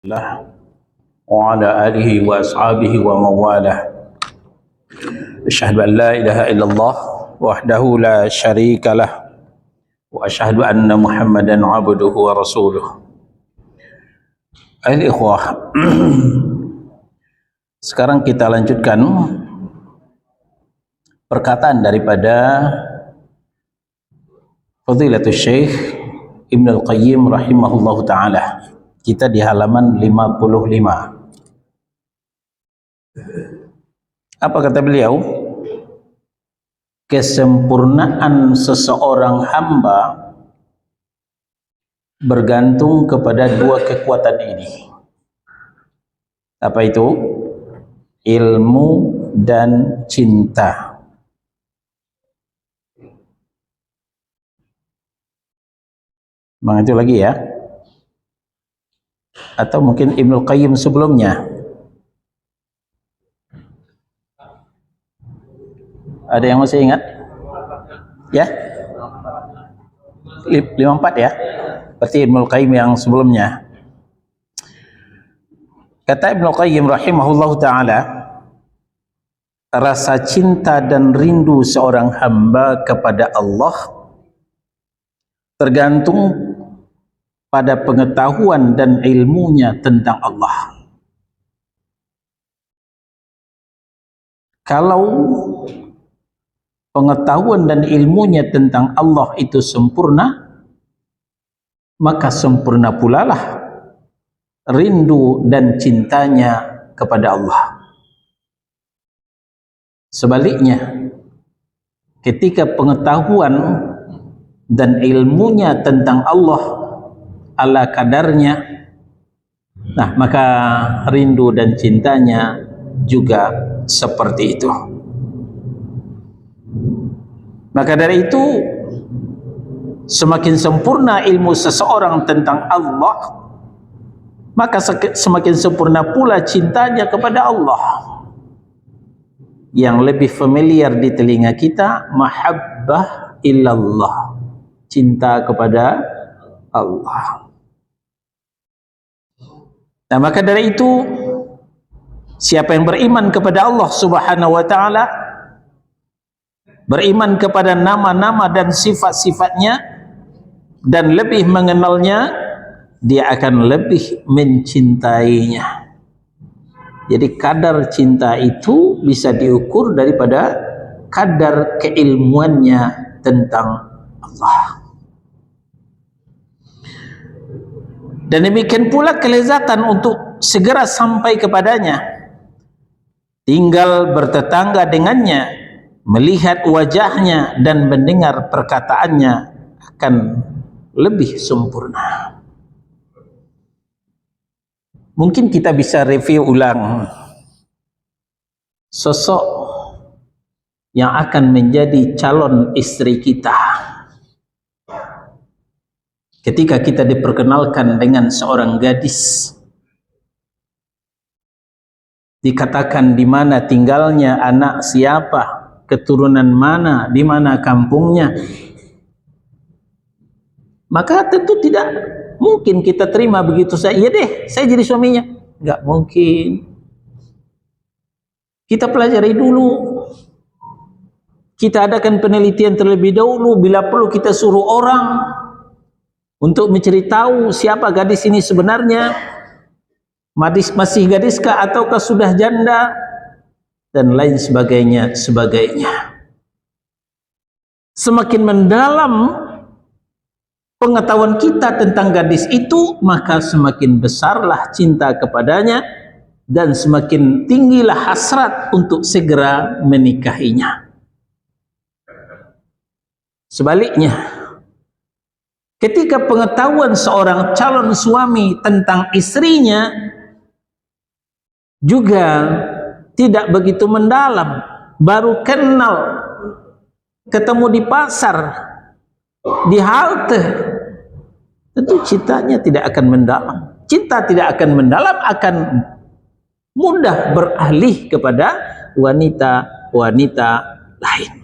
الله وعلى آله وأصحابه ومن والاه. أشهد أن لا إله إلا الله وحده لا شريك له وأشهد أن محمدا عبده ورسوله. Al-Ikhwah, sekarang kita lanjutkan perkataan daripada Fadilatul Syekh Ibn Al-Qayyim rahimahullahu ta'ala. Kita di halaman 55. Apa kata beliau? Kesempurnaan seseorang hamba bergantung kepada dua kekuatan ini. Apa itu? Ilmu dan cinta. Bang, itu lagi ya? Atau mungkin Ibnul Qayyim sebelumnya? Ada yang masih ingat? Ya? 54 ya? Berarti Ibnul Qayyim yang sebelumnya. Kata Ibnul Qayyim rahimahullahu ta'ala, rasa cinta dan rindu seorang hamba kepada Allah tergantung pada pengetahuan dan ilmunya tentang Allah. Kalau pengetahuan dan ilmunya tentang Allah itu sempurna, maka sempurna pula lah rindu dan cintanya kepada Allah. Sebaliknya, ketika pengetahuan dan ilmunya tentang Allah ala kadarnya, nah maka rindu dan cintanya juga seperti itu. Maka dari itu, semakin sempurna ilmu seseorang tentang Allah, maka semakin sempurna pula cintanya kepada Allah. Yang lebih familiar di telinga kita, mahabbah illallah, cinta kepada Allah. Nah, maka dari itu, siapa yang beriman kepada Allah Subhanahu wa ta'ala, beriman kepada nama-nama dan sifat-sifatnya, dan lebih mengenalnya, dia akan lebih mencintainya. Jadi kadar cinta itu bisa diukur daripada kadar keilmuannya tentang Allah. Dan demikian pula kelezatan untuk segera sampai kepadanya, tinggal bertetangga dengannya, melihat wajahnya dan mendengar perkataannya akan lebih sempurna. Mungkin kita bisa review ulang sosok yang akan menjadi calon istri kita. Ketika kita diperkenalkan dengan seorang gadis, dikatakan di mana tinggalnya, anak siapa, keturunan mana, di mana kampungnya, maka tentu tidak mungkin kita terima begitu saja. Iya deh, saya jadi suaminya. Enggak mungkin. Kita pelajari dulu. Kita adakan penelitian terlebih dahulu. Bila perlu kita suruh orang untuk mencari tahu siapa gadis ini sebenarnya, masih gadiskah ataukah sudah janda, dan lain sebagainya. Semakin mendalam pengetahuan kita tentang gadis itu, maka semakin besarlah cinta kepadanya dan semakin tinggilah hasrat untuk segera menikahinya. Sebaliknya, ketika pengetahuan seorang calon suami tentang istrinya juga tidak begitu mendalam, baru kenal, ketemu di pasar, di halte, tentu cintanya tidak akan mendalam. Cinta tidak akan mendalam, akan mudah beralih kepada wanita-wanita lain.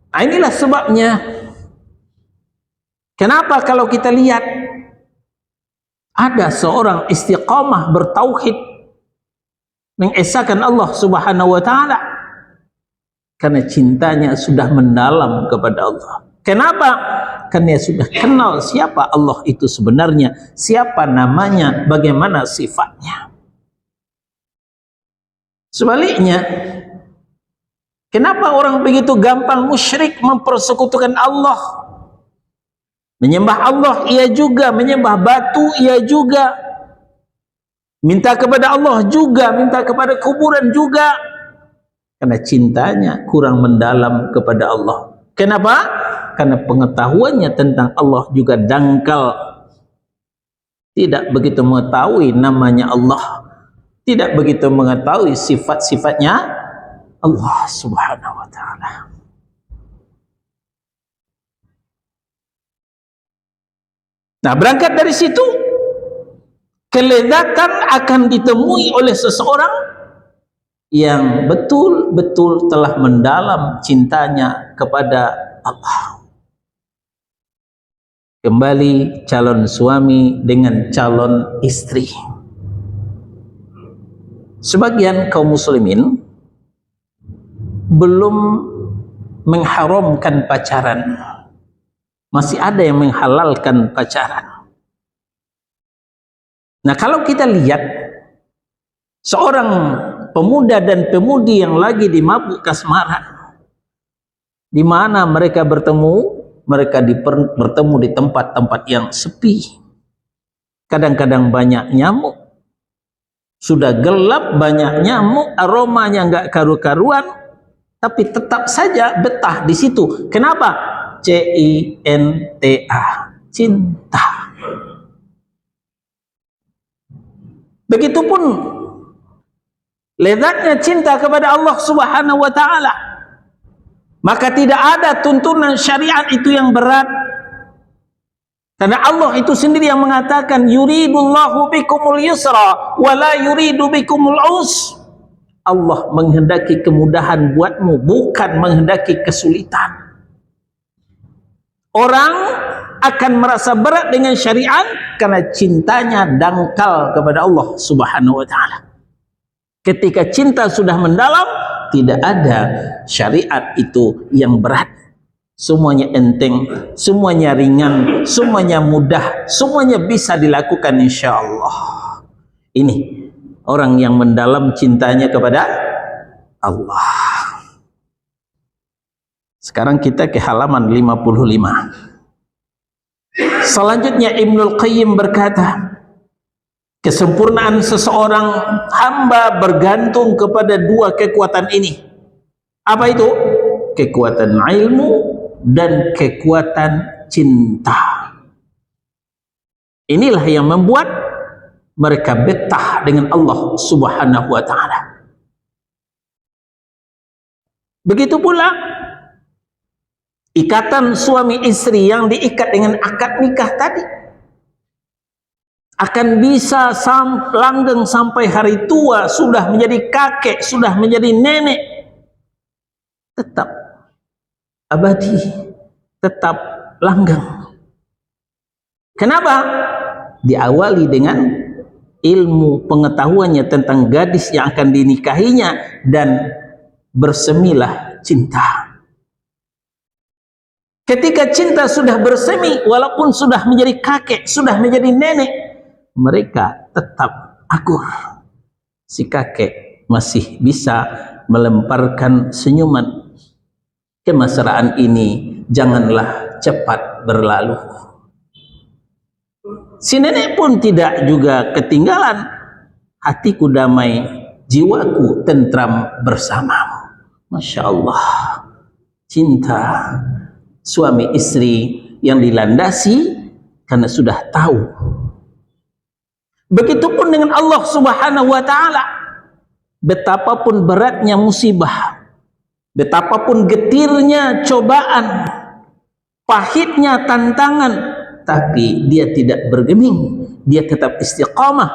Nah, inilah sebabnya kenapa kalau kita lihat ada seorang istiqamah bertauhid, mengesahkan Allah Subhanahu wa taala karena cintanya sudah mendalam kepada Allah. Kenapa? Karena dia sudah kenal siapa Allah itu sebenarnya, siapa namanya, bagaimana sifatnya. Sebaliknya, kenapa orang begitu gampang musyrik, mempersekutukan Allah? Menyembah Allah ia juga, menyembah batu ia juga, minta kepada Allah juga, minta kepada kuburan juga, karena cintanya kurang mendalam kepada Allah. Kenapa? Karena pengetahuannya tentang Allah juga dangkal, tidak begitu mengetahui namanya Allah, tidak begitu mengetahui sifat-sifatnya Allah Subhanahu wa taala. Nah, berangkat dari situ, kelezatan akan ditemui oleh seseorang yang betul-betul telah mendalam cintanya kepada Allah. Kembali calon suami dengan calon istri. Sebagian kaum muslimin belum mengharamkan pacaran. Masih ada yang menghalalkan pacaran. Nah, kalau kita lihat seorang pemuda dan pemudi yang lagi di mabuk kasmaran, di mana mereka bertemu? Mereka bertemu di tempat-tempat yang sepi. Kadang-kadang banyak nyamuk. Sudah gelap, banyak nyamuk, aromanya enggak karu-karuan, tapi tetap saja betah di situ. Kenapa? C-I-N-T-A, cinta. Begitupun lezatnya cinta kepada Allah Subhanahu wa taala. Maka tidak ada tuntunan syariat itu yang berat. Karena Allah itu sendiri yang mengatakan yuridullahu bikumul yusra wa la yuridu bikumul us. Allah menghendaki kemudahan buatmu, bukan menghendaki kesulitan. Orang akan merasa berat dengan syariat karena cintanya dangkal kepada Allah Subhanahu wa taala. Ketika cinta sudah mendalam, tidak ada syariat itu yang berat. Semuanya enteng, semuanya ringan, semuanya mudah, semuanya bisa dilakukan insyaallah. Ini orang yang mendalam cintanya kepada Allah. Sekarang kita ke halaman 55. Selanjutnya Ibnul Qayyim berkata, kesempurnaan seseorang hamba bergantung kepada dua kekuatan ini. Apa itu? Kekuatan ilmu dan kekuatan cinta. Inilah yang membuat mereka betah dengan Allah Subhanahu wa taala. Begitu pula ikatan suami istri yang diikat dengan akad nikah tadi akan bisa langgeng sampai hari tua, sudah menjadi kakek, sudah menjadi nenek, tetap abadi, tetap langgeng. Kenapa? Diawali dengan ilmu pengetahuannya tentang gadis yang akan dinikahinya dan bersemilah cinta. Ketika cinta sudah bersemi, walaupun sudah menjadi kakek, sudah menjadi nenek, mereka tetap akur. Si kakek masih bisa melemparkan senyuman. Kemesraan ini janganlah cepat berlalu. Si nenek pun tidak juga ketinggalan. Hatiku damai, jiwaku tentram bersamamu. Masya Allah, cinta suami istri yang dilandasi karena sudah tahu. Begitupun dengan Allah Subhanahu wa taala. Betapapun beratnya musibah, betapapun getirnya cobaan, pahitnya tantangan, tapi dia tidak bergeming, dia tetap istiqamah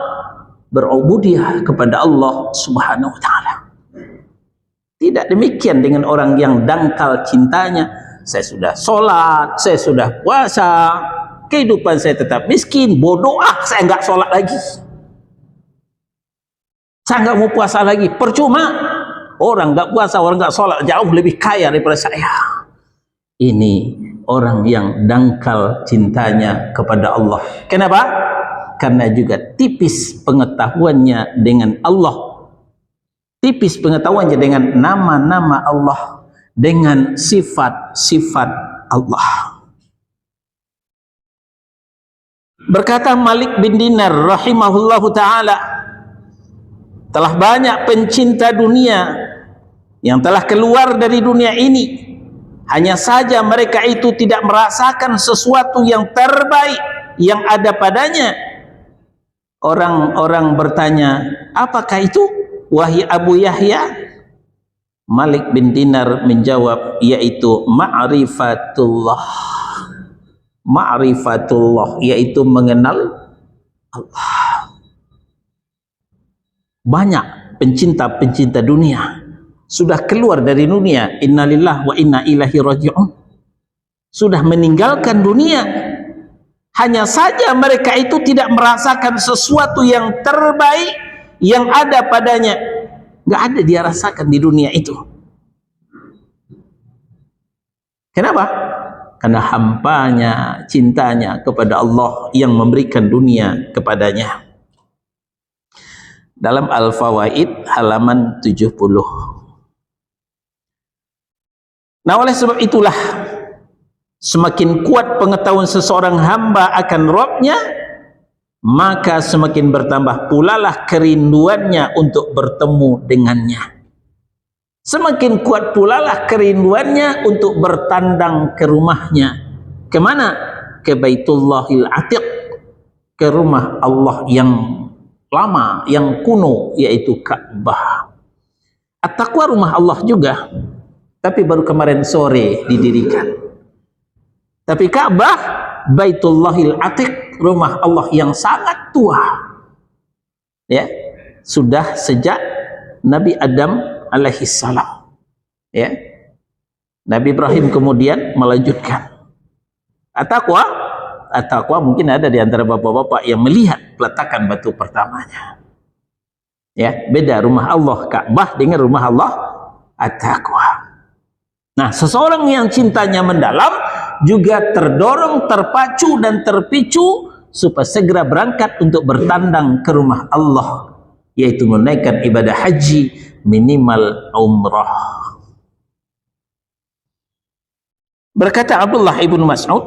berubudiyah kepada Allah Subhanahu wa taala. Tidak demikian dengan orang yang dangkal cintanya. Saya sudah sholat, saya sudah puasa, kehidupan saya tetap miskin, bodoh, saya enggak sholat lagi, saya enggak mau puasa lagi. Percuma, orang enggak puasa, orang enggak sholat jauh lebih kaya daripada saya. Ini orang yang dangkal cintanya kepada Allah. Kenapa? Karena juga tipis pengetahuannya dengan Allah, tipis pengetahuannya dengan nama-nama Allah, dengan sifat-sifat Allah. Berkata Malik bin Dinar rahimahullahu ta'ala, telah banyak pencinta dunia yang telah keluar dari dunia ini, hanya saja mereka itu tidak merasakan sesuatu yang terbaik yang ada padanya. Orang-orang bertanya, apakah itu wahai Abu Yahya? Malik bin Dinar menjawab, yaitu ma'rifatullah. Ma'rifatullah, yaitu mengenal Allah. Banyak pencinta-pencinta dunia sudah keluar dari dunia, innalillahi wa inna ilaihi raji'un, sudah meninggalkan dunia. Hanya saja mereka itu tidak merasakan sesuatu yang terbaik yang ada padanya. Nggak ada dia rasakan di dunia itu. Kenapa? Karena hampanya, cintanya kepada Allah yang memberikan dunia kepadanya. Dalam Al-Fawaid halaman 70. Nah, oleh sebab itulah, semakin kuat pengetahuan seseorang hamba akan Rabb-nya, maka semakin bertambah pulalah kerinduannya untuk bertemu dengannya. Semakin kuat pulalah kerinduannya untuk bertandang ke rumahnya. Kemana? Ke Baitullahil Atiq, ke rumah Allah yang lama, yang kuno, yaitu Ka'bah. At-Taqwa rumah Allah juga, tapi baru kemarin sore didirikan. Tapi Ka'bah, Baitullahil Atiq, rumah Allah yang sangat tua, ya, sudah sejak Nabi Adam alaihi salam, ya. Nabi Ibrahim kemudian melanjutkan. At-Taqwa mungkin ada di antara bapak-bapak yang melihat peletakan batu pertamanya, ya. Beda rumah Allah Ka'bah dengan rumah Allah At-Taqwa. Nah, seseorang yang cintanya mendalam juga terdorong, terpacu dan terpicu supaya segera berangkat untuk bertandang ke rumah Allah, yaitu menaikkan ibadah haji, minimal umrah. Berkata Abdullah ibn Mas'ud,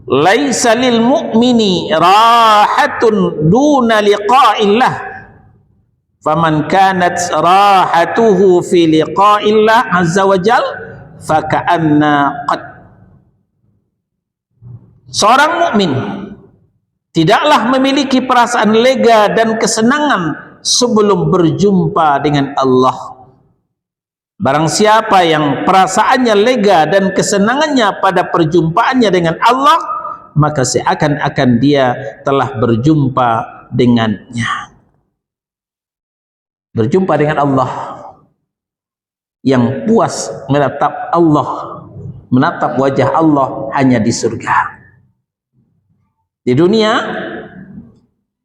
laisa lil mu'mini rahatun duna liqa'illah, faman kanat rahatuhu fi liqa'illah azza wa jal faka'anna qad. Seorang mukmin tidaklah memiliki perasaan lega dan kesenangan sebelum berjumpa dengan Allah. Barang siapa yang perasaannya lega dan kesenangannya pada perjumpaannya dengan Allah, maka seakan-akan dia telah berjumpa dengannya. Berjumpa dengan Allah, yang puas menatap Allah, menatap wajah Allah hanya di surga. Di dunia,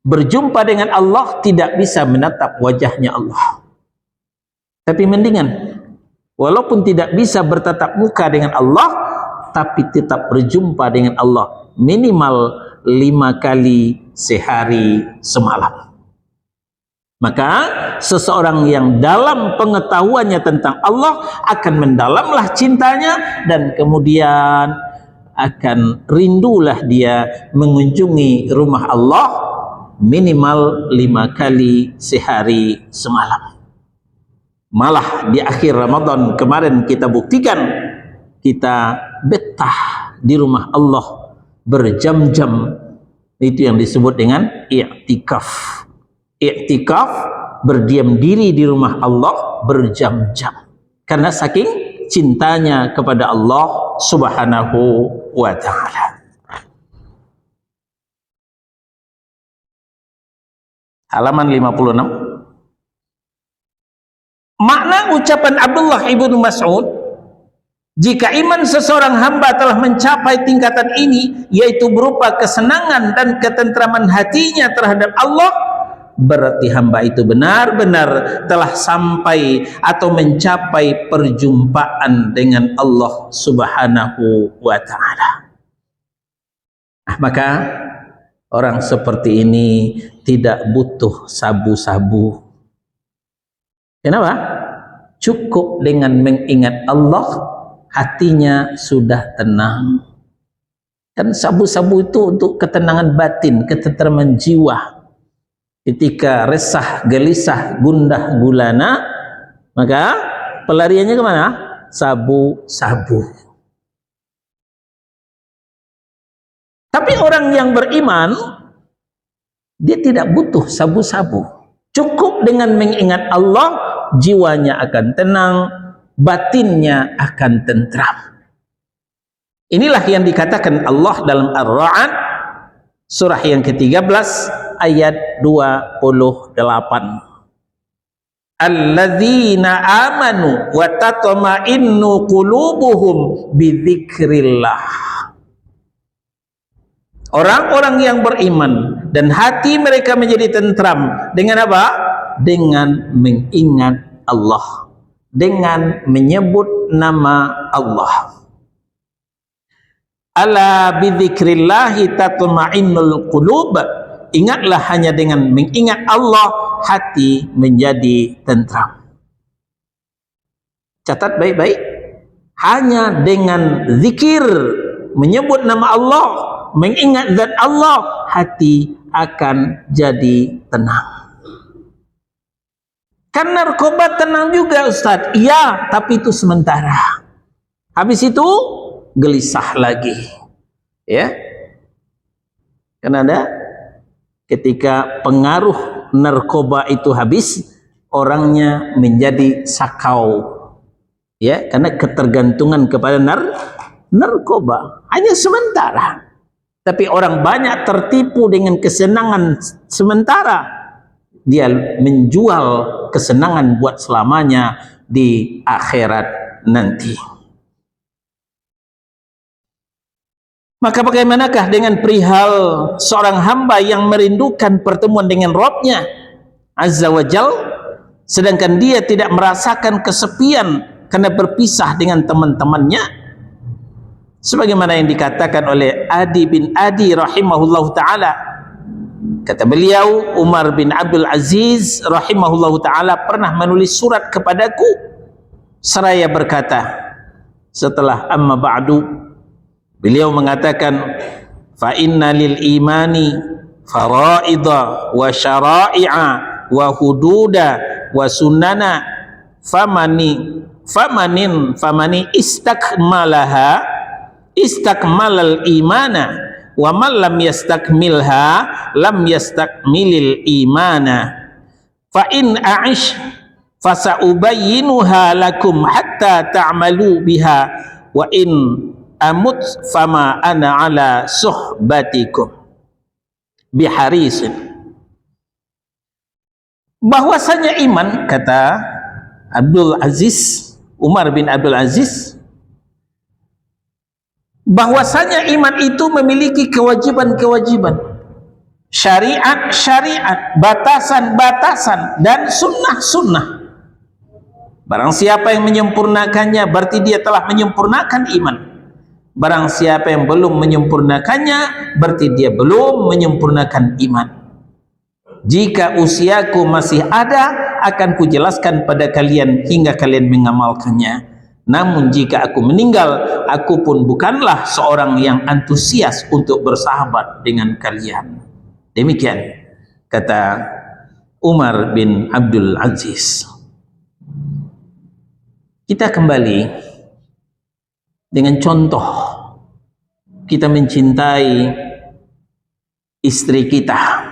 berjumpa dengan Allah tidak bisa menatap wajahnya Allah. Tapi mendingan, walaupun tidak bisa bertatap muka dengan Allah, tapi tetap berjumpa dengan Allah minimal 5 kali sehari semalam. Maka seseorang yang dalam pengetahuannya tentang Allah akan mendalamlah cintanya, dan kemudian akan rindulah dia mengunjungi rumah Allah minimal 5 kali sehari semalam. Malah di akhir Ramadan kemarin kita buktikan, kita betah di rumah Allah berjam-jam. Itu yang disebut dengan i'tikaf. I'tikaf, berdiam diri di rumah Allah berjam-jam, karena saking cintanya kepada Allah subhanahu wa ta'ala. Halaman 56. Makna ucapan Abdullah ibn Mas'ud, Jika iman seseorang hamba telah mencapai tingkatan ini, yaitu berupa kesenangan dan ketentraman hatinya terhadap Allah, berarti hamba itu benar-benar telah sampai atau mencapai perjumpaan dengan Allah Subhanahu wa ta'ala. Maka orang seperti ini tidak butuh sabu-sabu. Kenapa? Cukup dengan mengingat Allah, hatinya sudah tenang. Dan sabu-sabu itu untuk ketenangan batin, ketentraman jiwa. Ketika resah, gelisah, gundah gulana, maka pelariannya kemana? Sabu-sabu. Tapi orang yang beriman, dia tidak butuh sabu-sabu. Cukup dengan mengingat Allah, jiwanya akan tenang, batinnya akan tentram. Inilah yang dikatakan Allah dalam Ar-Ra'd surah yang ke-13 ayat 28. Alladzina amanu wa tatma'innu qulubuhum bidzikrillah. Orang-orang yang beriman dan hati mereka menjadi tentram dengan apa? Dengan mengingat Allah, dengan menyebut nama Allah. Ala bidzikrillahi tatma'innul qulub. Ingatlah, hanya dengan mengingat Allah hati menjadi tentram. Catat baik-baik. Hanya dengan zikir, menyebut nama Allah, mengingat zat Allah, hati akan jadi tenang. Kan narkoba tenang juga Ustaz. Iya, tapi itu sementara. Habis itu gelisah lagi. Ya. Kan ada ketika pengaruh narkoba itu habis, orangnya menjadi sakau. Ya, karena ketergantungan kepada narkoba hanya sementara. Tapi orang banyak tertipu dengan kesenangan sementara. Dia menjual kesenangan buat selamanya di akhirat nanti. Maka bagaimanakah dengan perihal seorang hamba yang merindukan pertemuan dengan Rabb-Nya Azza wa Jal, sedangkan dia tidak merasakan kesepian karena berpisah dengan teman-temannya? Sebagaimana yang dikatakan oleh Adi bin Adi rahimahullahu ta'ala, kata beliau, Umar bin Abdul Aziz rahimahullahu ta'ala pernah menulis surat kepadaku seraya berkata, setelah amma ba'du, beliau mengatakan, fa inna lil imani faraida wa syara'i'a wa hududa wa sunnana famani istakmalal imana wa man lam yastakmilha lam yastakmilil imana fa in a'ish fasaubayyinuha lakum hatta ta'malu biha wa in amut fama ana ala suhbatikum biharisin. Bahwasanya iman, kata Abdul Aziz, Umar bin Abdul Aziz, bahwasanya iman itu memiliki kewajiban-kewajiban, syariat-syariat, batasan-batasan, dan sunnah-sunnah. Barang siapa yang menyempurnakannya, berarti dia telah menyempurnakan iman. Barang siapa yang belum menyempurnakannya, berarti dia belum menyempurnakan iman. Jika usiaku masih ada, akan kujelaskan pada kalian hingga kalian mengamalkannya. Namun jika aku meninggal, aku pun bukanlah seorang yang antusias untuk bersahabat dengan kalian. Demikian kata Umar bin Abdul Aziz. Kita kembali dengan contoh kita mencintai istri kita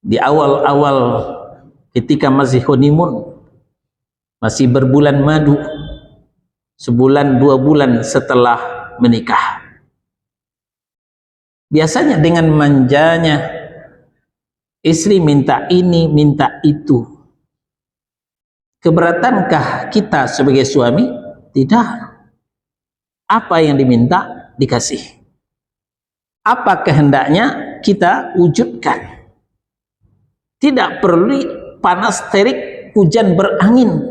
di awal-awal ketika masih honeymoon, masih berbulan madu, sebulan 2 bulan setelah menikah. Biasanya dengan manjanya istri minta ini, minta itu. Keberatankah kita sebagai suami? Tidak. Apa yang diminta dikasih. Apa kehendaknya kita wujudkan. Tidak perlu panas terik, hujan berangin,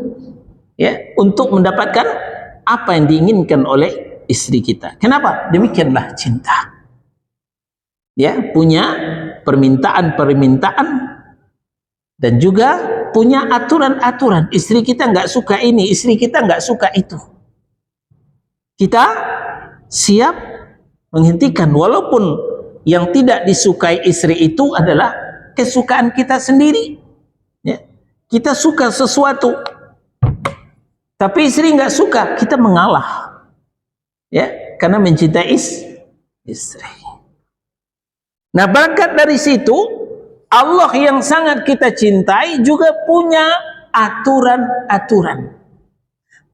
ya, untuk mendapatkan apa yang diinginkan oleh istri kita. Kenapa? Demikianlah cinta. Ya, punya permintaan-permintaan dan juga punya aturan-aturan. Istri kita nggak suka ini, istri kita nggak suka itu. Kita siap menghentikan, walaupun yang tidak disukai istri itu adalah kesukaan kita sendiri. Ya. Kita suka sesuatu, tapi istri nggak suka, kita mengalah. Ya, karena mencintai istri. Nah, berangkat dari situ, Allah yang sangat kita cintai juga punya aturan-aturan,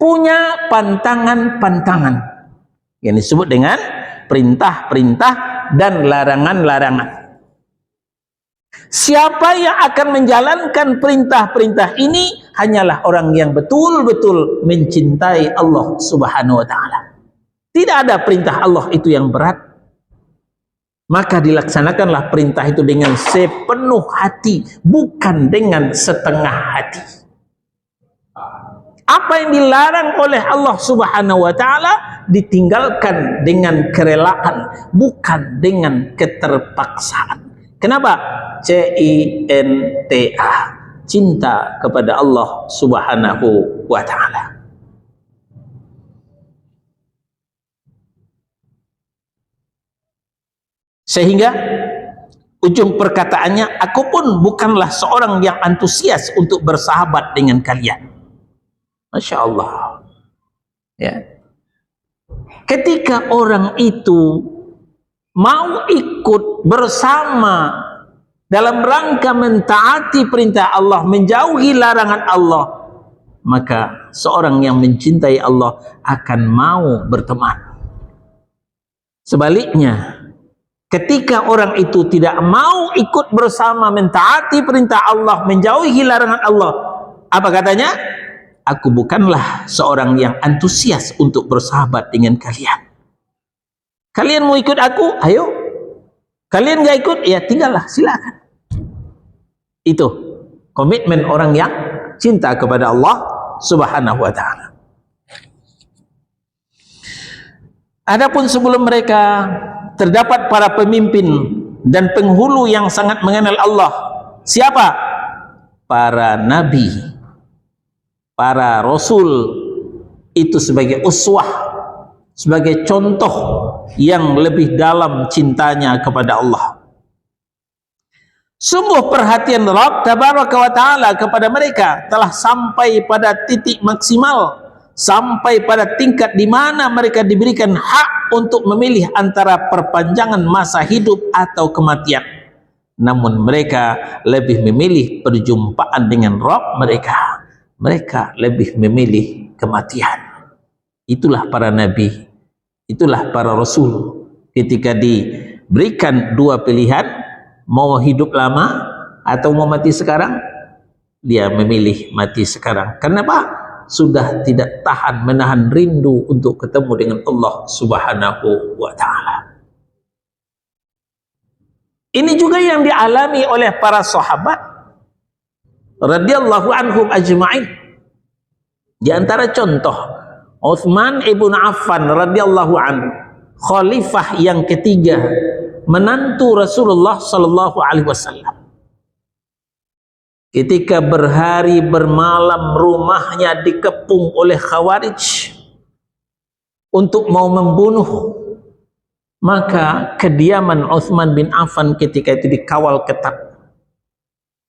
punya pantangan-pantangan yang disebut dengan perintah-perintah dan larangan-larangan. Siapa yang akan menjalankan perintah-perintah ini hanyalah orang yang betul-betul mencintai Allah Subhanahu wa ta'ala. Tidak ada perintah Allah itu yang berat, maka dilaksanakanlah perintah itu dengan sepenuh hati, bukan dengan setengah hati. Apa yang dilarang oleh Allah Subhanahu wa ta'ala ditinggalkan dengan kerelaan, bukan dengan keterpaksaan. Kenapa? C-I-N-T-A, cinta kepada Allah Subhanahu wa ta'ala. Sehingga ujung perkataannya, aku pun bukanlah seorang yang antusias untuk bersahabat dengan kalian. Masya Allah. Ya. Ketika orang itu mau ikut bersama dalam rangka mentaati perintah Allah, menjauhi larangan Allah, maka seorang yang mencintai Allah akan mau berteman. Sebaliknya, ketika orang itu tidak mau ikut bersama mentaati perintah Allah, menjauhi larangan Allah, apa katanya? Aku bukanlah seorang yang antusias untuk bersahabat dengan kalian. Kalian mau ikut aku? Ayo. Kalian gak ikut? Ya tinggallah, silakan. Itu komitmen orang yang cinta kepada Allah Subhanahu wa ta'ala. Adapun sebelum mereka terdapat para pemimpin dan penghulu yang sangat mengenal Allah. Siapa? Para nabi, para rasul, itu sebagai uswah, sebagai contoh yang lebih dalam cintanya kepada Allah. Sungguh perhatian Rabb Tabaraka wa ta'ala kepada mereka telah sampai pada titik maksimal, sampai pada tingkat di mana mereka diberikan hak untuk memilih antara perpanjangan masa hidup atau kematian. Namun mereka lebih memilih perjumpaan dengan Rabb mereka. Mereka lebih memilih kematian. Itulah para nabi, itulah para rasul. Ketika diberikan dua pilihan, mau hidup lama atau mau mati sekarang, dia memilih mati sekarang. Kenapa? Sudah tidak tahan menahan rindu untuk ketemu dengan Allah Subhanahu wa ta'ala. Ini juga yang dialami oleh para sahabat radhiyallahu anhum ajma'in. Di antara contoh, Utsman ibn Affan radhiyallahu anhu, khalifah yang ketiga, menantu Rasulullah sallallahu alaihi wasallam. Ketika berhari bermalam rumahnya dikepung oleh Khawarij untuk mau membunuh, maka kediaman Utsman bin Affan ketika itu dikawal ketat.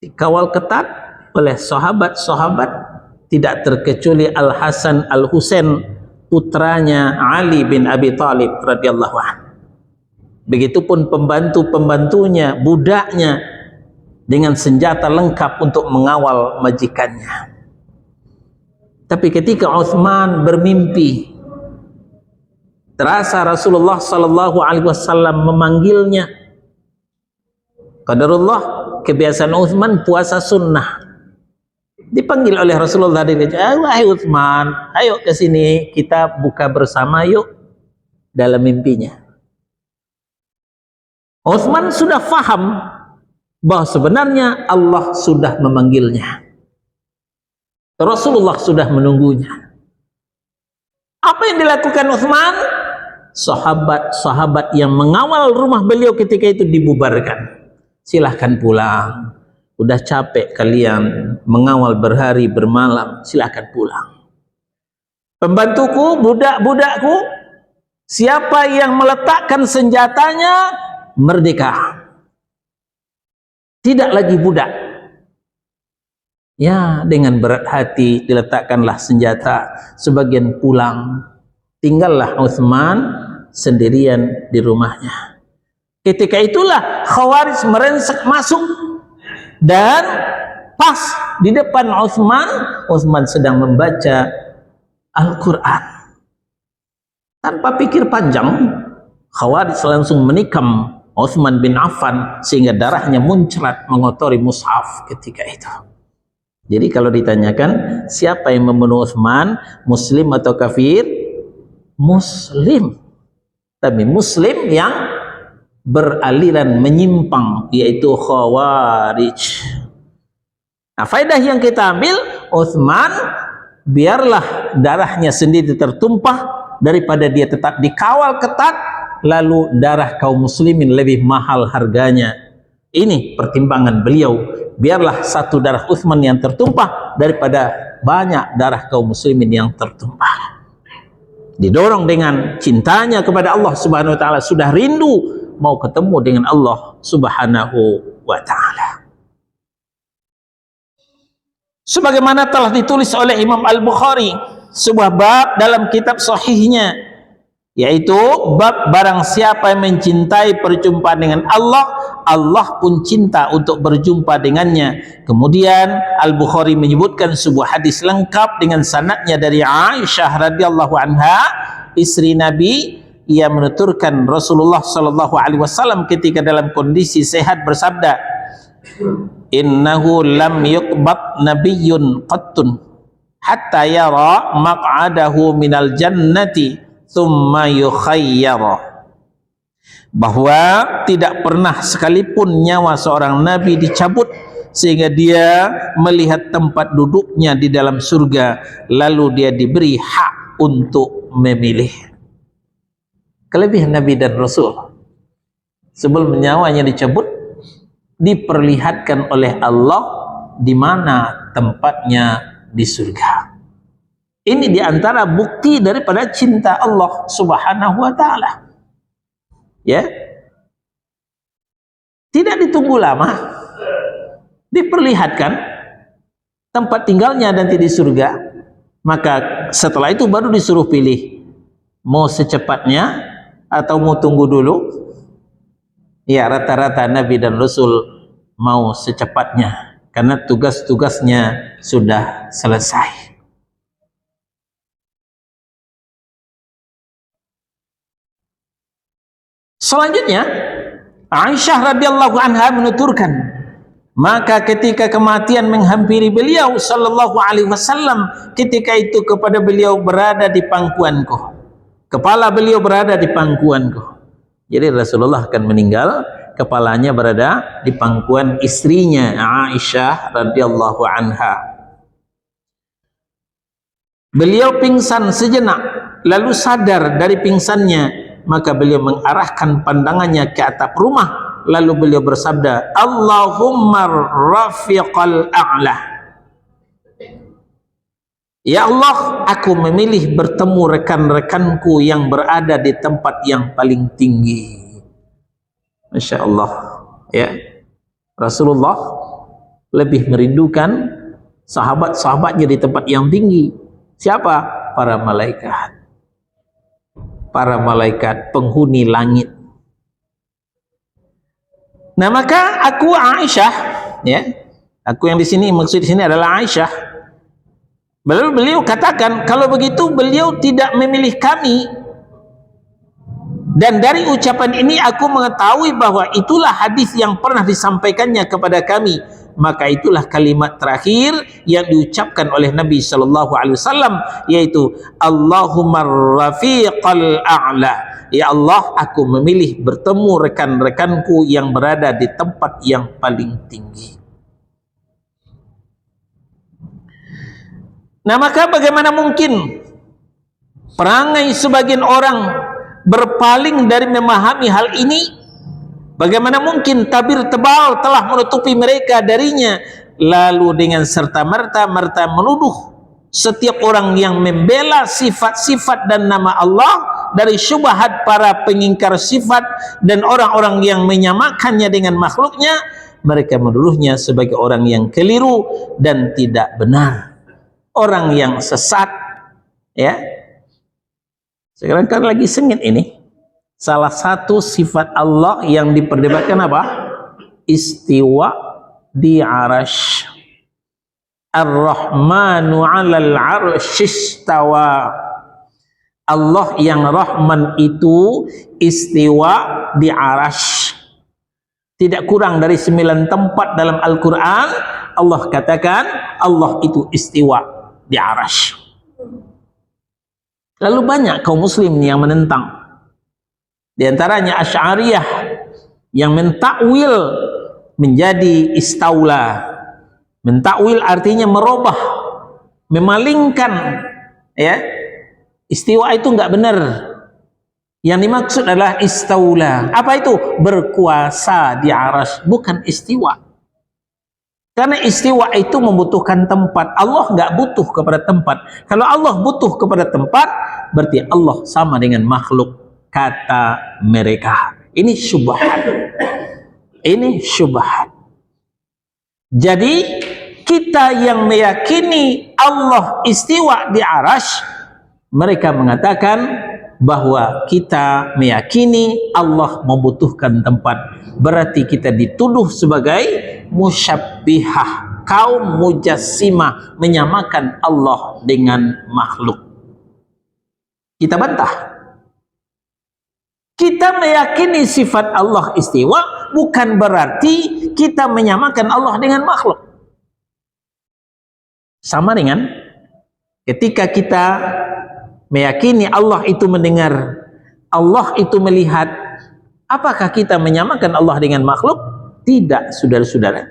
Dikawal ketat oleh sahabat-sahabat, tidak terkecuali Al-Hasan Al-Husain, putranya Ali bin Abi Thalib radhiyallahu anhu. Begitupun pembantu-pembantunya, budaknya, dengan senjata lengkap untuk mengawal majikannya. Tapi ketika Utsman bermimpi, terasa Rasulullah sallallahu alaihi wasallam memanggilnya. Qadarullah, kebiasaan Utsman puasa sunnah. Dipanggil oleh Rasulullah dari wahai Utsman, ayo ke sini kita buka bersama yuk. dalam mimpinya. Utsman sudah faham bahwa sebenarnya Allah sudah memanggilnya. Rasulullah sudah menunggunya. Apa yang dilakukan Utsman? Sahabat-sahabat yang mengawal rumah beliau ketika itu dibubarkan. Silahkan pulang. Udah capek kalian mengawal berhari bermalam, silahkan pulang. Pembantuku, budak-budakku, siapa yang meletakkan senjatanya, merdeka. Tidak lagi budak. Ya, dengan berat hati diletakkanlah senjata, sebagian pulang. Tinggallah Utsman sendirian di rumahnya. Ketika itulah Khawarij merensek masuk, dan pas di depan Utsman sedang membaca Al-Quran. Tanpa pikir panjang, Khawarij langsung menikam Utsman bin Affan sehingga darahnya muncrat mengotori mushaf ketika itu. Jadi kalau ditanyakan siapa yang membunuh Utsman, muslim atau kafir? Muslim. Tapi muslim yang beraliran menyimpang, yaitu Khawarij. Nah, faedah yang kita ambil, Utsman biarlah darahnya sendiri tertumpah daripada dia tetap dikawal ketat, lalu darah kaum muslimin lebih mahal harganya. Ini pertimbangan beliau. Biarlah satu darah Utsman yang tertumpah daripada banyak darah kaum muslimin yang tertumpah. Didorong dengan cintanya kepada Allah Subhanahu wa taala, sudah rindu mau ketemu dengan Allah Subhanahu wa taala. Sebagaimana telah ditulis oleh Imam Al-Bukhari sebuah bab dalam kitab sahihnya, yaitu bab barang siapa yang mencintai perjumpaan dengan Allah, Allah pun cinta untuk berjumpa dengannya. Kemudian Al-Bukhari menyebutkan sebuah hadis lengkap dengan sanadnya dari Aisyah radhiyallahu anha, istri Nabi. Ia menuturkan Rasulullah sallallahu alaihi wasallam ketika dalam kondisi sehat bersabda, "Innahu lam yuqbad nabiyyun qattun hatta yara maq'adahu minal jannati thumma yukhayyara." Bahwa tidak pernah sekalipun nyawa seorang nabi dicabut sehingga dia melihat tempat duduknya di dalam surga, lalu dia diberi hak untuk memilih. Kelebihan Nabi dan Rasul, sebelum nyawanya dicabut, diperlihatkan oleh Allah di mana tempatnya di surga. Ini diantara bukti daripada cinta Allah Subhanahu wa taala. Ya, tidak ditunggu lama, diperlihatkan tempat tinggalnya nanti di surga. Maka setelah itu baru disuruh pilih, mau secepatnya atau mau tunggu dulu. Ya, rata-rata Nabi dan Rasul mau secepatnya karena tugas-tugasnya sudah selesai. Selanjutnya Aisyah radhiyallahu anha menuturkan, maka ketika kematian menghampiri beliau sallallahu alaihi wasallam, ketika itu kepada beliau berada di pangkuanku, kepala beliau berada di pangkuanku. Jadi Rasulullah akan meninggal, kepalanya berada di pangkuan istrinya Aisyah radhiyallahu anha. Beliau pingsan sejenak, lalu sadar dari pingsannya. Maka beliau mengarahkan pandangannya ke atap rumah, lalu beliau bersabda, Allahumma rafiqal a'la. Ya Allah, aku memilih bertemu rekan-rekanku yang berada di tempat yang paling tinggi. Masya Allah, ya, Rasulullah lebih merindukan sahabat-sahabatnya di tempat yang tinggi. Siapa? Para malaikat. Para malaikat penghuni langit. Nah, maka aku Aisyah, ya, aku yang di sini maksud di sini adalah Aisyah. Beliau katakan, kalau begitu beliau tidak memilih kami. Dan dari ucapan ini aku mengetahui bahwa itulah hadis yang pernah disampaikannya kepada kami. Maka itulah kalimat terakhir yang diucapkan oleh Nabi sallallahu alaihi wasallam, yaitu Allahumma rafiqal a'la. ya Allah, aku memilih bertemu rekan-rekanku yang berada di tempat yang paling tinggi. Nah, maka bagaimana mungkin perangai sebagian orang berpaling dari memahami hal ini? Bagaimana mungkin tabir tebal telah menutupi mereka darinya, lalu dengan serta-merta menuduh setiap orang yang membela sifat-sifat dan nama Allah dari syubhat para pengingkar sifat dan orang-orang yang menyamakannya dengan makhluknya, mereka menuduhnya sebagai orang yang keliru dan tidak benar, orang yang sesat. Ya, sekarang kan lagi sengit ini. Salah satu sifat Allah yang diperdebatkan apa? Istiwa di arash. Ar-Rahmanu 'alal 'arsy istawa. Allah yang Rahman itu istiwa di arash. Tidak kurang dari 9 tempat dalam Al-Quran Allah katakan Allah itu istiwa di arash. Lalu banyak kaum muslim yang menentang. Di antaranya Asy'ariyah yang mentakwil menjadi istaula. Mentakwil artinya merubah, memalingkan, ya. Istiwa itu enggak benar. Yang dimaksud adalah istaula. Apa itu? Berkuasa di arsy, bukan istiwa. Karena istiwa itu membutuhkan tempat. Allah enggak butuh kepada tempat. Kalau Allah butuh kepada tempat, berarti Allah sama dengan makhluk, kata mereka. Ini syubhat. Ini syubhat. Jadi kita yang meyakini Allah istiwa di arash, mereka mengatakan bahwa kita meyakini Allah membutuhkan tempat. Berarti kita dituduh sebagai musyabbihah, kaum mujassimah, menyamakan Allah dengan makhluk. Kita bantah. Kita meyakini sifat Allah istiwa bukan berarti kita menyamakan Allah dengan makhluk. Sama dengan ketika kita meyakini Allah itu mendengar, Allah itu melihat, apakah kita menyamakan Allah dengan makhluk? Tidak, saudara-saudara.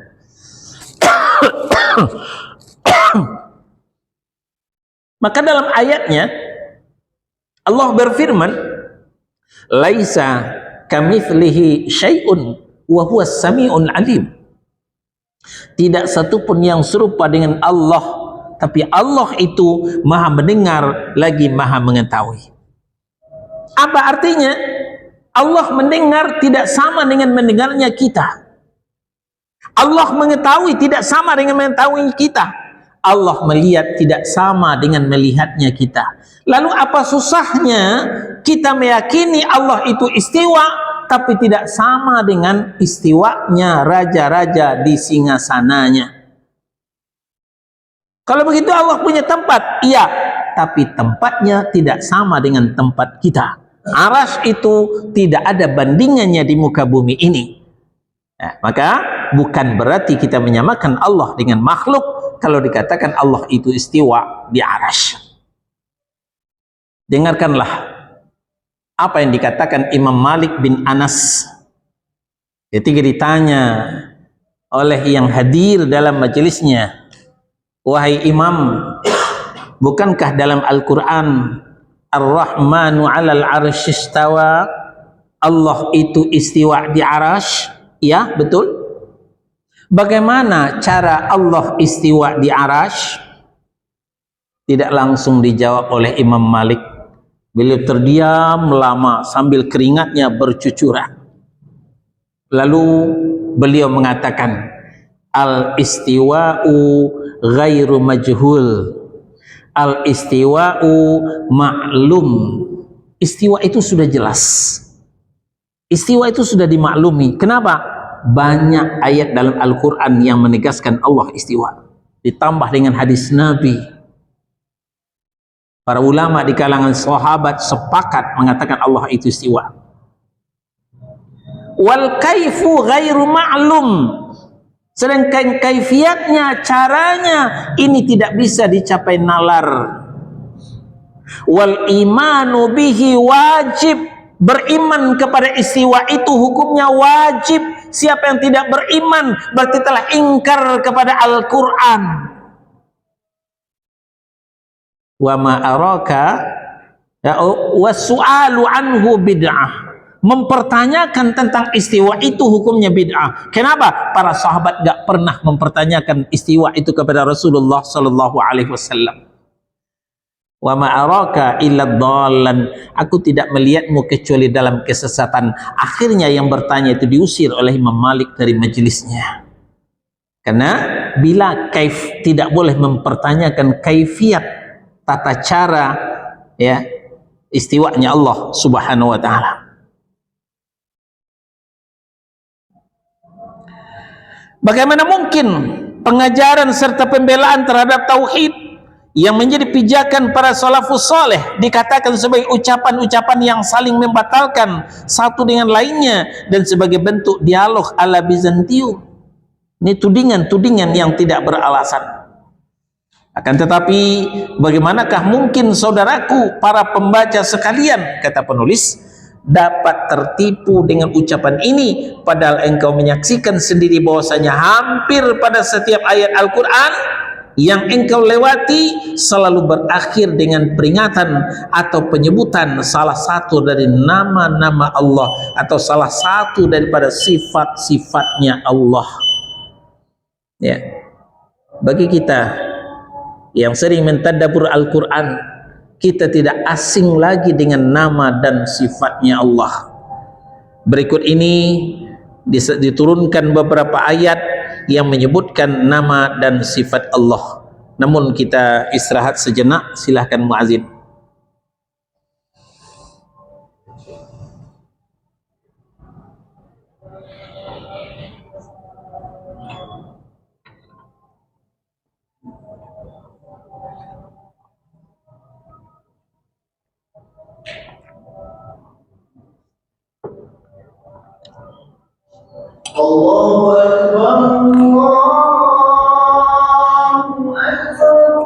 Maka dalam ayatnya Allah berfirman, laisa kamitslihi syai'un wa huwas sami'un alim. Tidak satupun yang serupa dengan Allah, tapi Allah itu maha mendengar lagi maha mengetahui. Apa artinya? Allah mendengar tidak sama dengan mendengarnya kita. Allah mengetahui tidak sama dengan mengetahui kita. Allah melihat tidak sama dengan melihatnya kita. Lalu apa susahnya kita meyakini Allah itu istiwa tapi tidak sama dengan istiwanya raja-raja di singgasananya? Kalau begitu Allah punya tempat, iya, tapi tempatnya tidak sama dengan tempat kita. Arash itu tidak ada bandingannya di muka bumi ini. Nah, maka bukan berarti kita menyamakan Allah dengan makhluk kalau dikatakan Allah itu istiwa di arash. Dengarkanlah apa yang dikatakan Imam Malik bin Anas ketika ditanya oleh yang hadir dalam majelisnya, wahai Imam, bukankah dalam Al-Quran Ar-Rahmanu 'alal 'arsy istawa, Allah itu istiwa di arash? Ya, betul. Bagaimana cara Allah istiwa di arash? Tidak langsung dijawab oleh Imam Malik. Beliau terdiam lama sambil keringatnya bercucuran. Lalu beliau mengatakan, al-istiwa'u ghairu majhul, al-istiwa'u ma'lum. Istiwa itu sudah jelas. Istiwa itu sudah dimaklumi. Kenapa? Banyak ayat dalam Al-Quran yang menegaskan Allah istiwa. Ditambah dengan hadis Nabi. Para ulama di kalangan sahabat sepakat mengatakan Allah itu istiwa. Wal kaifu ghairu ma'lum. Sedangkan kaifiatnya, caranya, ini tidak bisa dicapai nalar. Wal imanu bihi wajib. Beriman kepada istiwa itu hukumnya wajib. Siapa yang tidak beriman berarti telah ingkar kepada Al-Quran. Wa ma araka wasu'alu anhu bid'ah. Mempertanyakan tentang istiwa itu hukumnya bid'ah. Kenapa? Para sahabat gak pernah mempertanyakan istiwa itu kepada Rasulullah sallallahu alaihi wasallam. Wa ma araka illa dhallan. Aku tidak melihatmu kecuali dalam kesesatan. Akhirnya yang bertanya itu diusir oleh Imam Malik dari majelisnya. Karena bila tidak boleh mempertanyakan kaifiat tata cara ya istiwanya Allah Subhanahu wa taala. Bagaimana mungkin pengajaran serta pembelaan terhadap tauhid yang menjadi pijakan para salafus saleh dikatakan sebagai ucapan-ucapan yang saling membatalkan satu dengan lainnya dan sebagai bentuk dialog ala Bizantium? Ini tudingan-tudingan yang tidak beralasan. Akan tetapi bagaimanakah mungkin saudaraku para pembaca sekalian, kata penulis, dapat tertipu dengan ucapan ini padahal engkau menyaksikan sendiri bahwasanya hampir pada setiap ayat Al-Quran yang engkau lewati selalu berakhir dengan peringatan atau penyebutan salah satu dari nama-nama Allah atau salah satu daripada sifat-sifatnya Allah. Ya, bagi kita yang sering mentadabbur Al-Quran, kita tidak asing lagi dengan nama dan sifatnya Allah. Berikut ini diturunkan beberapa ayat yang menyebutkan nama dan sifat Allah. Namun kita istirahat sejenak, silahkan muazin. Allahu Akbar, Allahu Akbar,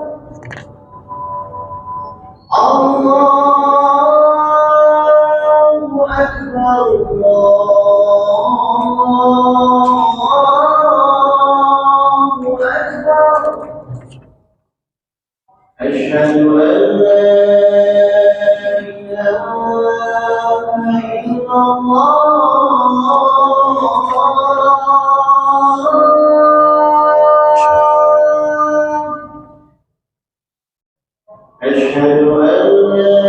Allahu Akbar, Allahu Akbar. Asyhadu an la ilaha illallah. أشهد أن لا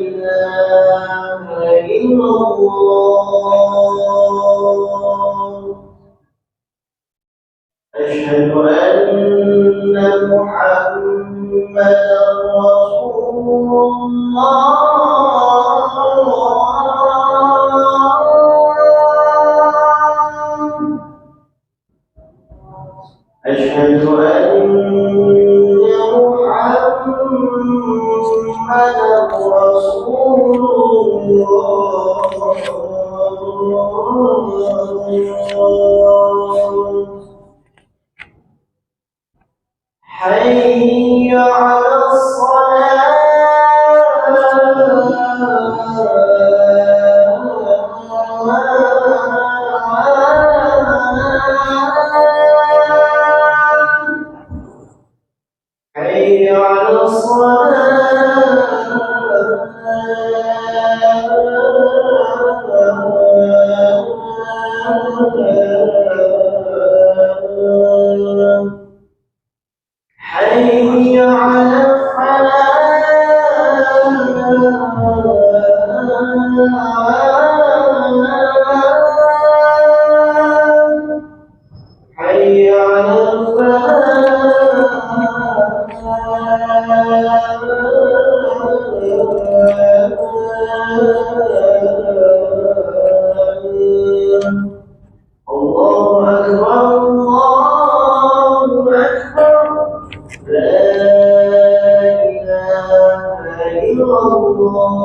إله إلا الله. أشهد أن محمدا رسول الله. أشهد أن محمد رسول الله. حي على حي على حي على حي على الله أكبر، الله أكبر، لا إله إلا الله.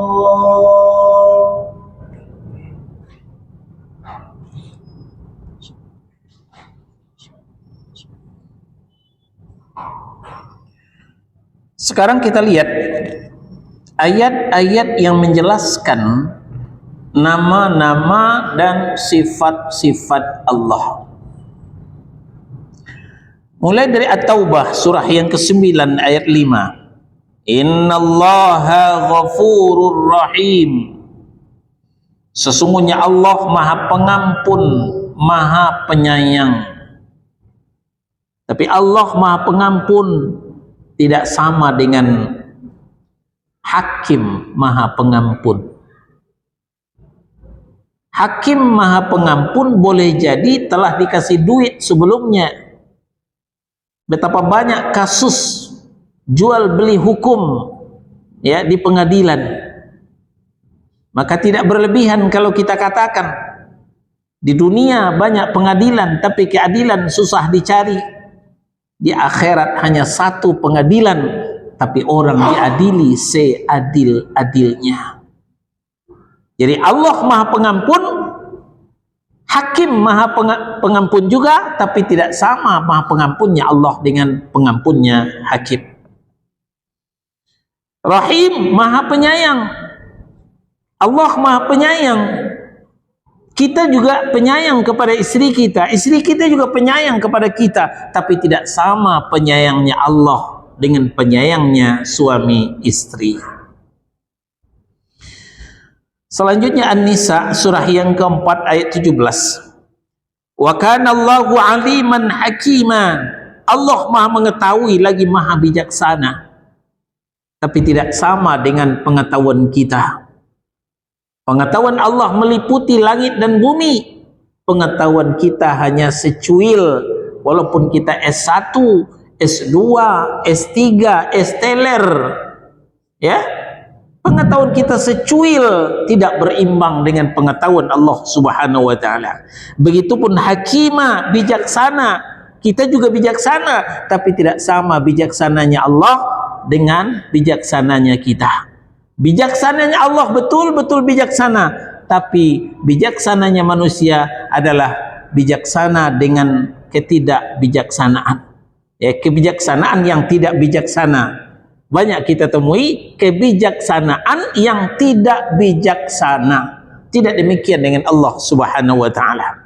Sekarang kita lihat ayat-ayat yang menjelaskan nama-nama dan sifat-sifat Allah. Mulai dari At-Taubah surah yang ke-9 ayat 5. Innallaha ghafurur rahim. Sesungguhnya Allah Maha Pengampun, Maha Penyayang. Tapi Allah Maha Pengampun tidak sama dengan Hakim Maha Pengampun. Hakim Maha Pengampun boleh jadi telah dikasih duit sebelumnya. Betapa banyak kasus jual beli hukum ya di pengadilan. Maka tidak berlebihan kalau kita katakan di dunia banyak pengadilan tapi keadilan susah dicari. Di akhirat hanya satu pengadilan tapi orang diadili seadil-adilnya. Jadi Allah Maha Pengampun, Hakim Maha Pengampun juga, tapi tidak sama Maha Pengampunnya Allah dengan pengampunnya Hakim. Rahim Maha Penyayang. Allah Maha Penyayang. Kita juga penyayang kepada istri kita. Istri kita juga penyayang kepada kita. Tapi tidak sama penyayangnya Allah dengan penyayangnya suami istri. Selanjutnya An-Nisa surah yang keempat ayat 17. Wa kana Allahu aliman hakima. Allah Maha mengetahui lagi Maha bijaksana. Tapi tidak sama dengan pengetahuan kita. Pengetahuan Allah meliputi langit dan bumi. Pengetahuan kita hanya secuil. Walaupun kita S1, S2, S3, S-teler. Ya, pengetahuan kita secuil, tidak berimbang dengan pengetahuan Allah Subhanahu wa taala. Begitupun Hakimah, bijaksana. Kita juga bijaksana, tapi tidak sama bijaksananya Allah dengan bijaksananya kita. Bijaksananya Allah betul-betul bijaksana, tapi bijaksananya manusia adalah bijaksana dengan ketidakbijaksanaan. Ya, kebijaksanaan yang tidak bijaksana. Banyak kita temui kebijaksanaan yang tidak bijaksana. Tidak demikian dengan Allah Subhanahu wa taala.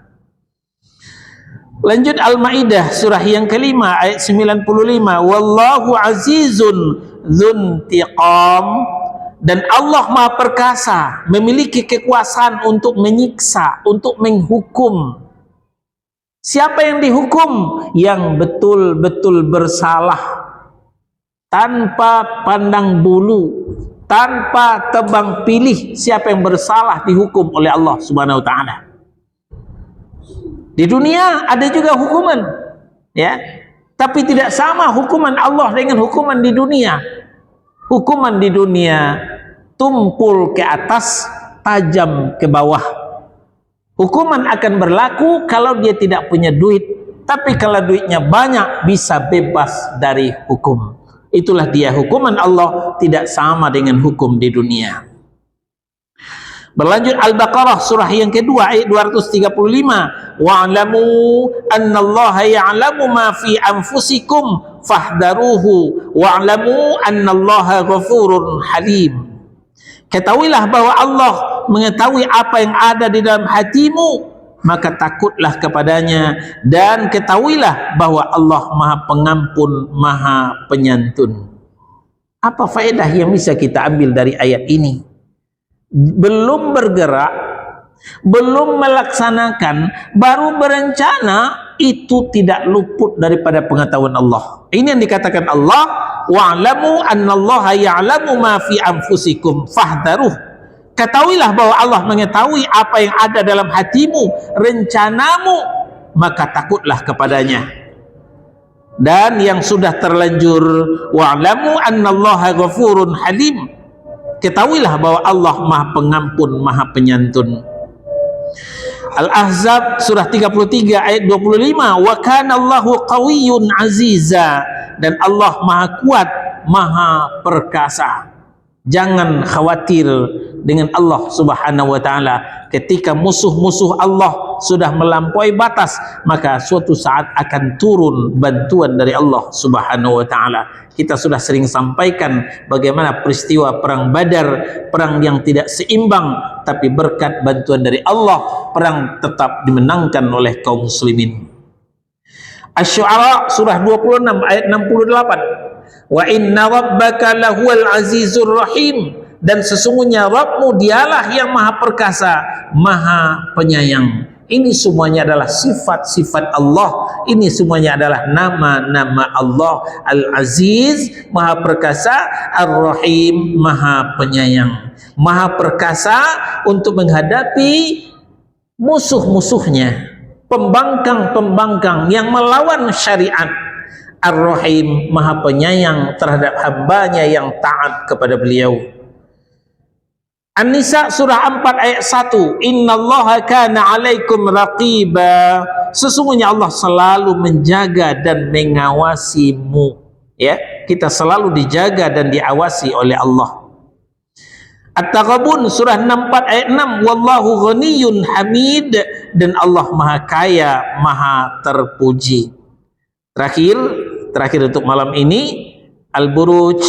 Lanjut Al-Maidah surah yang kelima ayat 95. Wallahu azizun dzuntiqam. Dan Allah Maha Perkasa, memiliki kekuasaan untuk menyiksa, untuk menghukum. Siapa yang dihukum? Yang betul-betul bersalah, tanpa pandang bulu, tanpa tebang pilih. Siapa yang bersalah dihukum oleh Allah Subhanahu wa taala. Di dunia ada juga hukuman, ya, tapi tidak sama hukuman Allah dengan hukuman di dunia. Hukuman di dunia tumpul ke atas, tajam ke bawah. Hukuman akan berlaku kalau dia tidak punya duit, tapi kalau duitnya banyak bisa bebas dari hukum. Itulah dia hukuman Allah, tidak sama dengan hukum di dunia. Berlanjut Al-Baqarah surah yang kedua ayat 235. Wa'lamu annallaha ya'lamu ma fi anfusikum fahdaruhu wa'lamu annallaha ghafurun halim. Ketahuilah bahwa Allah mengetahui apa yang ada di dalam hatimu, maka takutlah kepadanya, dan ketahuilah bahwa Allah Maha Pengampun, Maha Penyantun. Apa faedah yang bisa kita ambil dari ayat ini? Belum bergerak, belum melaksanakan, baru berencana, itu tidak luput daripada pengetahuan Allah. Ini yang dikatakan Allah, wa'lamu annallaha ya'lamu ma fi anfusikum fahdharuh. Ketahuilah bahwa Allah mengetahui apa yang ada dalam hatimu, rencanamu, maka takutlah kepadanya. Dan yang sudah terlanjur, wa'lamu annallaha ghafurun halim. Ketahuilah bahwa Allah Maha Pengampun, Maha Penyantun. Al-Ahzab surah 33 ayat 25. Wa kana Allahu qawiyyun aziza. Dan Allah Maha Kuat, Maha Perkasa. Jangan khawatir dengan Allah Subhanahu wa taala. Ketika musuh-musuh Allah sudah melampaui batas, maka suatu saat akan turun bantuan dari Allah Subhanahu wa taala. Kita sudah sering sampaikan bagaimana peristiwa perang Badar, perang yang tidak seimbang, tapi berkat bantuan dari Allah, perang tetap dimenangkan oleh kaum muslimin. Asy-Syu'ara surah 26 ayat 68. Wa inna rabbaka lahuwal azizur rahim, dan sesungguhnya Rabbmu dialah yang maha perkasa, maha penyayang. Ini semuanya adalah sifat-sifat Allah. Ini semuanya adalah nama-nama Allah. Al-Aziz, maha perkasa, Ar-Rahim, maha penyayang. Maha perkasa untuk menghadapi musuh-musuhnya, pembangkang-pembangkang yang melawan syariat. Ar-Rahim, maha penyayang terhadap hambanya yang taat kepada beliau. An-Nisa surah 4 ayat 1. Innallaha kana 'alaikum raqiba. Sesungguhnya Allah selalu menjaga dan mengawasimu. Ya, kita selalu dijaga dan diawasi oleh Allah. At-Taghabun surah 64 ayat 6. Wallahu ghaniyyun hamid, dan Allah maha kaya, maha terpuji. Terakhir untuk malam ini, Al-Buruj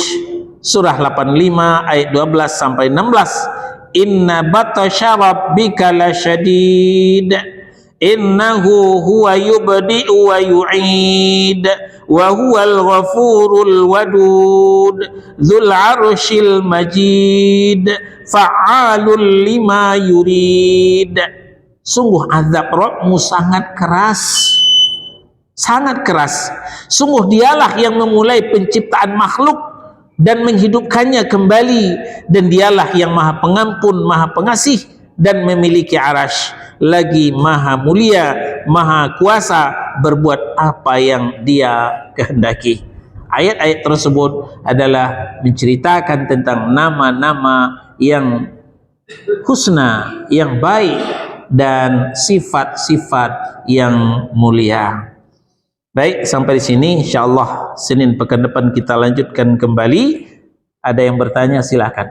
surah 85 ayat 12 sampai 16. Inna batasya rabbika lasyadid, innahu huwa yubdi'u wa yu'id, wa huwal ghafurul wadud, dzul 'arsyil majid, fa'alul lima yurid. Sungguh azab Rabbmu sangat keras, sangat keras. Sungguh dialah yang memulai penciptaan makhluk dan menghidupkannya kembali, dan dialah yang maha pengampun, maha pengasih, dan memiliki arasy, lagi maha mulia, maha kuasa berbuat apa yang dia kehendaki. Ayat-ayat tersebut adalah menceritakan tentang nama-nama yang husna, yang baik, dan sifat-sifat yang mulia. Baik, sampai di sini. InsyaAllah Senin pekan depan kita lanjutkan kembali. Ada yang bertanya, silakan.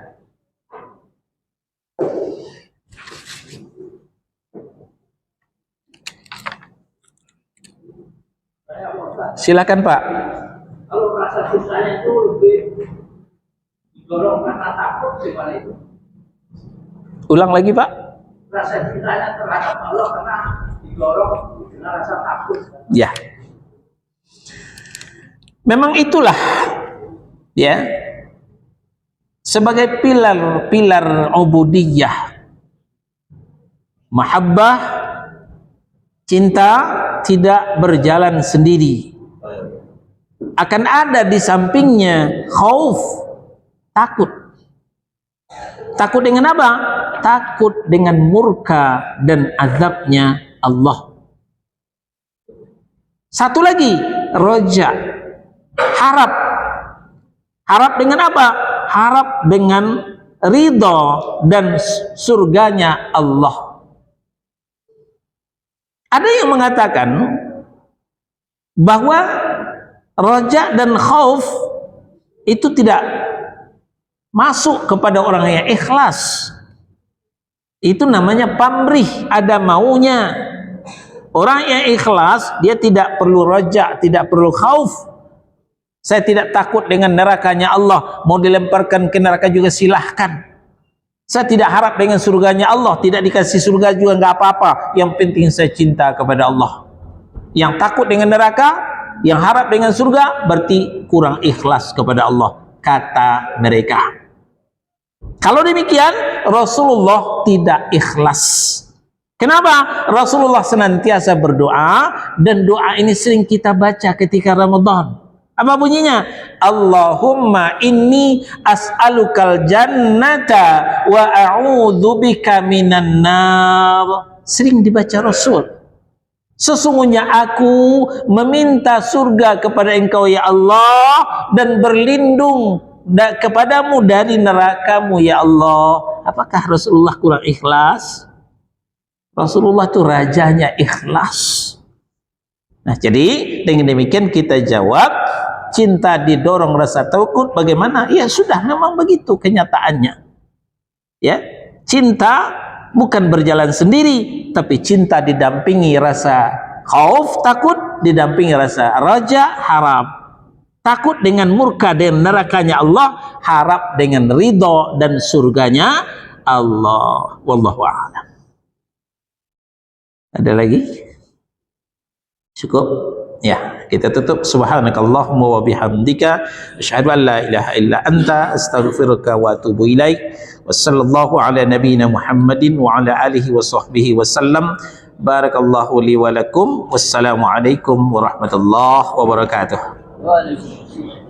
Silakan Pak. Kalau rasa susahnya itu lebih didorong karena takut, gimana itu? Ulang lagi Pak. Rasa cintanya terhadap Allah karena didorong dengan rasa takut. Ya. Memang itulah, ya, sebagai pilar ubudiyah, mahabbah, cinta tidak berjalan sendiri. Akan ada di sampingnya khauf, takut. Takut dengan apa? Takut dengan murka dan azabnya Allah. Satu lagi, roja, harap. Harap dengan apa? Harap dengan ridha dan surganya Allah. Ada yang mengatakan bahwa roja dan khauf itu tidak masuk kepada orang yang ikhlas. Itu namanya pamrih, ada maunya. Orang yang ikhlas, dia tidak perlu roja, tidak perlu khauf. Saya tidak takut dengan nerakanya Allah, mau dilemparkan ke neraka juga silahkan. Saya tidak harap dengan surganya Allah, tidak dikasih surga juga nggak apa-apa. Yang penting saya cinta kepada Allah. Yang takut dengan neraka, yang harap dengan surga, berarti kurang ikhlas kepada Allah, kata mereka. Kalau demikian, Rasulullah tidak ikhlas. Kenapa? Rasulullah senantiasa berdoa, dan doa ini sering kita baca ketika Ramadan. Apa bunyinya? Allahumma inni as'alukal jannata wa a'udzubika minan nar. Sering dibaca Rasul. Sesungguhnya aku meminta surga kepada Engkau ya Allah, dan berlindung kepadamu dari nerakamu ya Allah. Apakah Rasulullah kurang ikhlas? Rasulullah itu rajanya ikhlas. Nah, jadi dengan demikian kita jawab, cinta didorong rasa takut, bagaimana? Ya sudah, memang begitu kenyataannya. Ya, cinta bukan berjalan sendiri, tapi cinta didampingi rasa khauf, takut, didampingi rasa raja, harap. Takut dengan murka dan nerakanya Allah, harap dengan ridho dan surganya Allah. Wallahu a'lam. Ada lagi? Cukup? Ya, kita tutup. Subhanakallahumma wa bihamdika asyhadu an la ilaha illa anta astaghfiruka wa atubu ilaik. Wassallallahu ala nabiyyina Muhammadin wa ala alihi wa sahbihi wasallam. Barakallahu li wa lakum. Wassalamu alaikum warahmatullahi wabarakatuh. Waalaikumsalam.